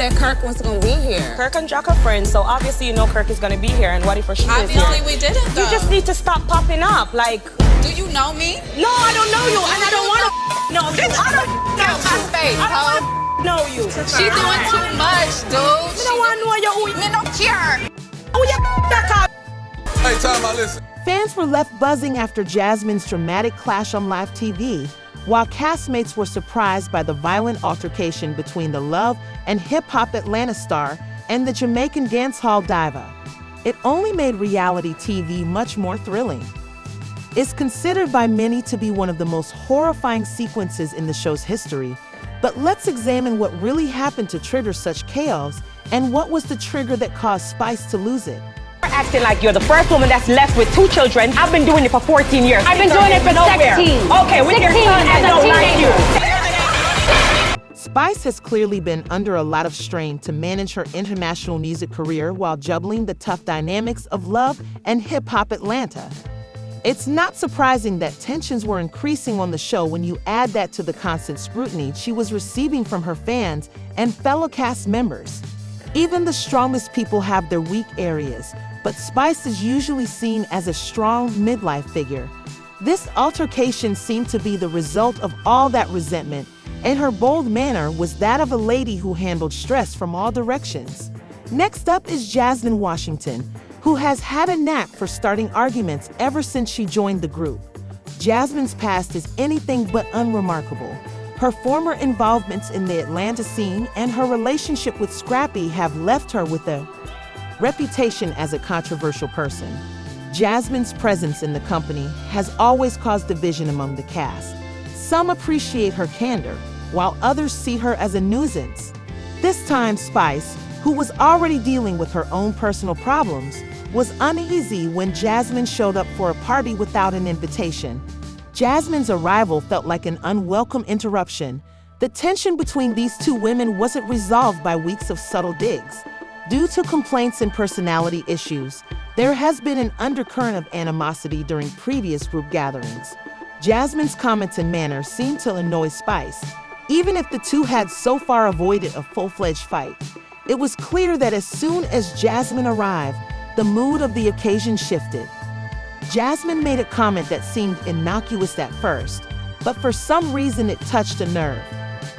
that Kirk was gonna be here. Kirk and Jack are friends, so obviously you know Kirk is gonna be here, and what if she is here? Obviously we didn't, though. You just need to stop popping up, like... Do you know me? No, I don't know you, and I don't want to know you. I don't know my face, I don't want to know you. She doing too much, dude. I don't want to know you. Me no care. Oh, yeah, that Hey, time out, listen. Fans were left buzzing after Jasmine's dramatic clash on live TV, while castmates were surprised by the violent altercation between the Love and hip-hop Atlanta star and the Jamaican dancehall diva. It only made reality TV much more thrilling. It's considered by many to be one of the most horrifying sequences in the show's history, but let's examine what really happened to trigger such chaos and what was the trigger that caused Spice to lose it. You're acting like you're the first woman that's left with 2 children. I've been doing it for 14 years. I've been doing it for 16. Okay, with your son, I don't like you. Spice has clearly been under a lot of strain to manage her international music career while juggling the tough dynamics of Love and hip-hop Atlanta. It's not surprising that tensions were increasing on the show when you add that to the constant scrutiny she was receiving from her fans and fellow cast members. Even the strongest people have their weak areas, but Spice is usually seen as a strong midlife figure. This altercation seemed to be the result of all that resentment, and her bold manner was that of a lady who handled stress from all directions. Next up is Jasmine Washington, who has had a knack for starting arguments ever since she joined the group. Jasmine's past is anything but unremarkable. Her former involvements in the Atlanta scene and her relationship with Scrappy have left her with a reputation as a controversial person. Jasmine's presence in the company has always caused division among the cast. Some appreciate her candor, while others see her as a nuisance. This time, Spice, who was already dealing with her own personal problems, was uneasy when Jasmine showed up for a party without an invitation. Jasmine's arrival felt like an unwelcome interruption. The tension between these two women wasn't resolved by weeks of subtle digs. Due to complaints and personality issues, there has been an undercurrent of animosity during previous group gatherings. Jasmine's comments and manner seemed to annoy Spice. Even if the two had so far avoided a full-fledged fight, it was clear that as soon as Jasmine arrived, the mood of the occasion shifted. Jasmine made a comment that seemed innocuous at first, but for some reason it touched a nerve.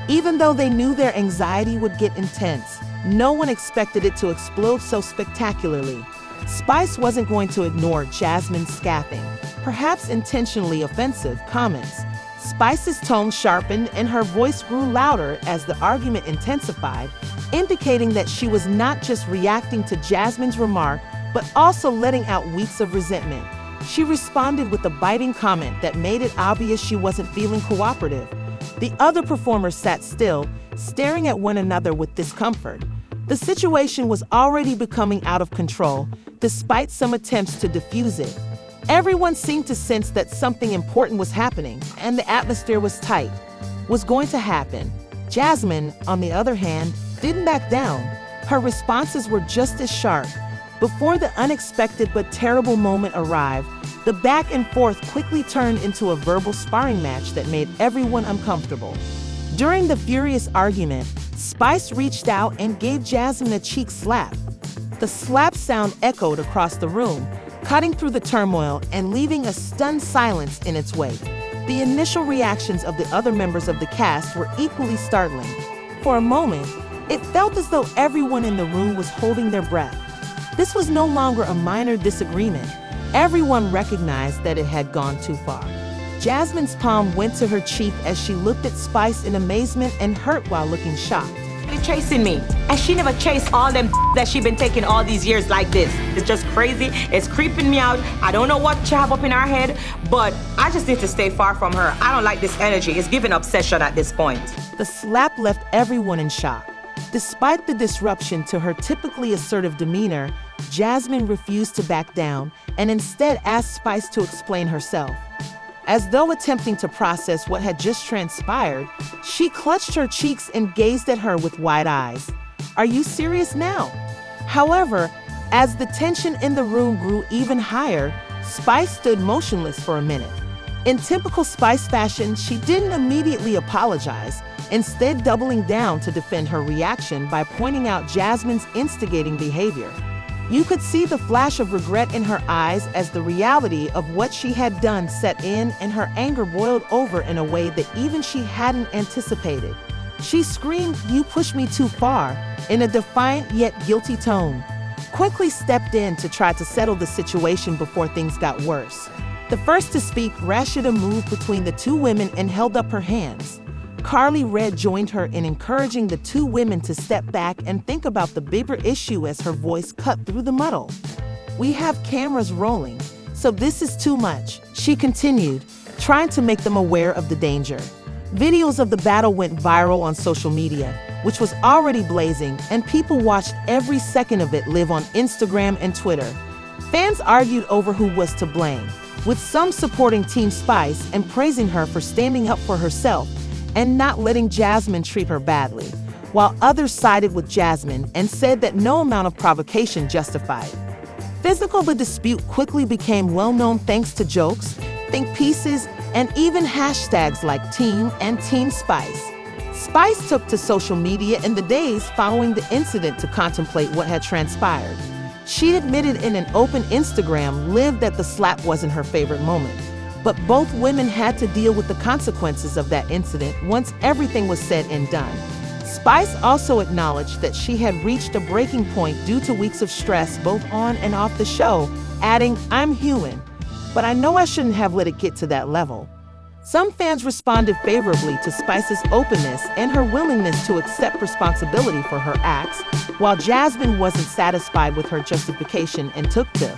Even though they knew their anxiety would get intense, no one expected it to explode so spectacularly. Spice wasn't going to ignore Jasmine's scathing, perhaps intentionally offensive, comments. Spice's tone sharpened and her voice grew louder as the argument intensified, indicating that she was not just reacting to Jasmine's remark, but also letting out weeks of resentment. She responded with a biting comment that made it obvious she wasn't feeling cooperative. The other performers sat still, staring at one another with discomfort. The situation was already becoming out of control, despite some attempts to diffuse it. Everyone seemed to sense that something important was happening, and the atmosphere was tight. Was going to happen. Jasmine, on the other hand, didn't back down. Her responses were just as sharp. Before the unexpected but terrible moment arrived, the back and forth quickly turned into a verbal sparring match that made everyone uncomfortable. During the furious argument, Spice reached out and gave Jasmine a cheek slap. The slap sound echoed across the room, cutting through the turmoil and leaving a stunned silence in its wake. The initial reactions of the other members of the cast were equally startling. For a moment, it felt as though everyone in the room was holding their breath. This was no longer a minor disagreement. Everyone recognized that it had gone too far. Jasmine's palm went to her cheek as she looked at Spice in amazement and hurt while looking shocked. She's chasing me, and she never chased all them that she been taking all these years like this. It's just crazy. It's creeping me out. I don't know what she have up in her head, but I just need to stay far from her. I don't like this energy. It's giving obsession at this point. The slap left everyone in shock. Despite the disruption to her typically assertive demeanor, Jasmine refused to back down and instead asked Spice to explain herself. As though attempting to process what had just transpired, she clutched her cheeks and gazed at her with wide eyes. "Are you serious now?" However, as the tension in the room grew even higher, Spice stood motionless for a minute. In typical Spice fashion, she didn't immediately apologize. instead doubling down to defend her reaction by pointing out Jasmine's instigating behavior. You could see the flash of regret in her eyes as the reality of what she had done set in, and her anger boiled over in a way that even she hadn't anticipated. She screamed, "You pushed me too far," in a defiant yet guilty tone. Quickly stepped in to try to settle the situation before things got worse. The first to speak, Rashida moved between the two women and held up her hands. Carly Red joined her in encouraging the two women to step back and think about the bigger issue as her voice cut through the muddle. "We have cameras rolling, so this is too much," she continued, trying to make them aware of the danger. Videos of the battle went viral on social media, which was already blazing, and people watched every second of it live on Instagram and Twitter. Fans argued over who was to blame, with some supporting Team Spice and praising her for standing up for herself and not letting Jasmine treat her badly, while others sided with Jasmine and said that no amount of provocation justified. The dispute quickly became well-known thanks to jokes, think pieces, and even hashtags like Team and Team Spice. Spice took to social media in the days following the incident to contemplate what had transpired. She admitted in an open Instagram Live that the slap wasn't her favorite moment, but both women had to deal with the consequences of that incident once everything was said and done. Spice also acknowledged that she had reached a breaking point due to weeks of stress both on and off the show, adding, "I'm human, but I know I shouldn't have let it get to that level." Some fans responded favorably to Spice's openness and her willingness to accept responsibility for her acts, while Jasmine wasn't satisfied with her justification and took to.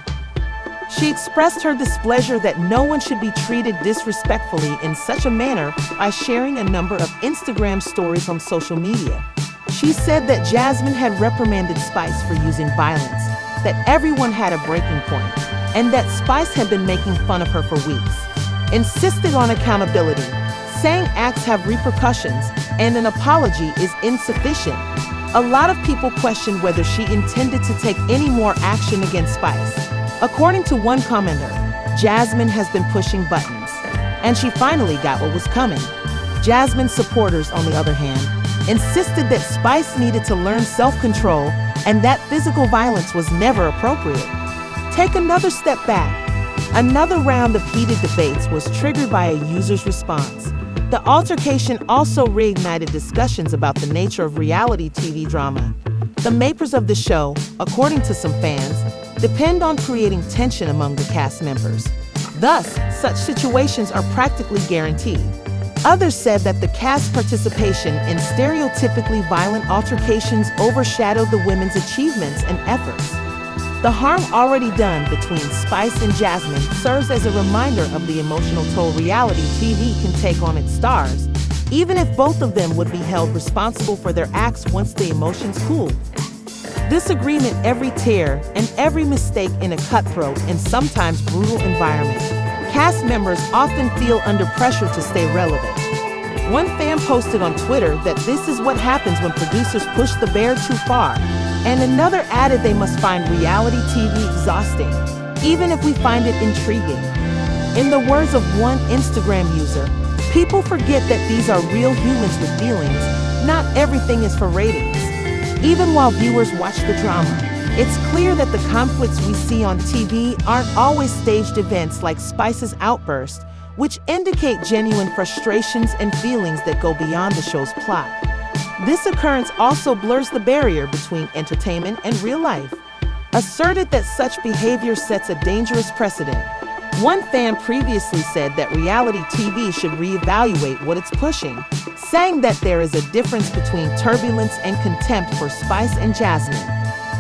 She expressed her displeasure that no one should be treated disrespectfully in such a manner by sharing a number of Instagram stories on social media. She said that Jasmine had reprimanded Spice for using violence, that everyone had a breaking point, and that Spice had been making fun of her for weeks. Insisted on accountability, saying acts have repercussions and an apology is insufficient. A lot of people questioned whether she intended to take any more action against Spice. According to one commenter, Jasmine has been pushing buttons, and she finally got what was coming. Jasmine's supporters, on the other hand, insisted that Spice needed to learn self-control and that physical violence was never appropriate. Take another step back. Another round of heated debates was triggered by a user's response. The altercation also reignited discussions about the nature of reality TV drama. The makers of the show, according to some fans, depend on creating tension among the cast members. Thus, such situations are practically guaranteed. Others said that the cast's participation in stereotypically violent altercations overshadowed the women's achievements and efforts. The harm already done between Spice and Jasmine serves as a reminder of the emotional toll reality TV can take on its stars, even if both of them would be held responsible for their acts once the emotions cool. Disagreement, every tear, and every mistake in a cutthroat and sometimes brutal environment. Cast members often feel under pressure to stay relevant. One fan posted on Twitter that this is what happens when producers push the bear too far, and another added they must find reality TV exhausting, even if we find it intriguing. In the words of one Instagram user, people forget that these are real humans with feelings, not everything is for ratings. Even while viewers watch the drama, it's clear that the conflicts we see on TV aren't always staged events like Spice's outburst, which indicate genuine frustrations and feelings that go beyond the show's plot. This occurrence also blurs the barrier between entertainment and real life, asserted that such behavior sets a dangerous precedent. One fan previously said that reality TV should reevaluate what it's pushing, saying that there is a difference between turbulence and contempt for Spice and Jasmine.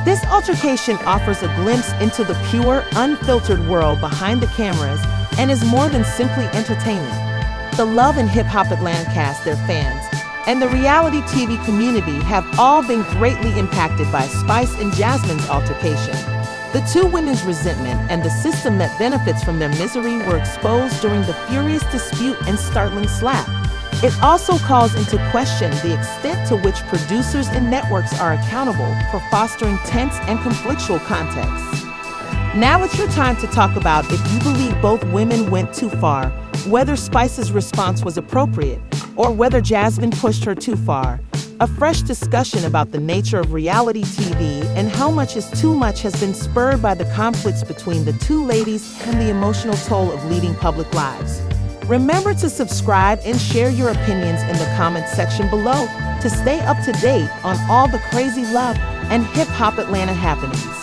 This altercation offers a glimpse into the pure, unfiltered world behind the cameras and is more than simply entertainment. The Love and Hip Hop Atlanta cast, their fans, and the reality TV community have all been greatly impacted by Spice and Jasmine's altercation. The two women's resentment and the system that benefits from their misery were exposed during the furious dispute and startling slap. It also calls into question the extent to which producers and networks are accountable for fostering tense and conflictual contexts. Now it's your time to talk about if you believe both women went too far, whether Spice's response was appropriate, or whether Jasmine pushed her too far. A fresh discussion about the nature of reality TV and how much is too much has been spurred by the conflicts between the two ladies and the emotional toll of leading public lives. Remember to subscribe and share your opinions in the comments section below to stay up to date on all the crazy love and hip-hop Atlanta happenings.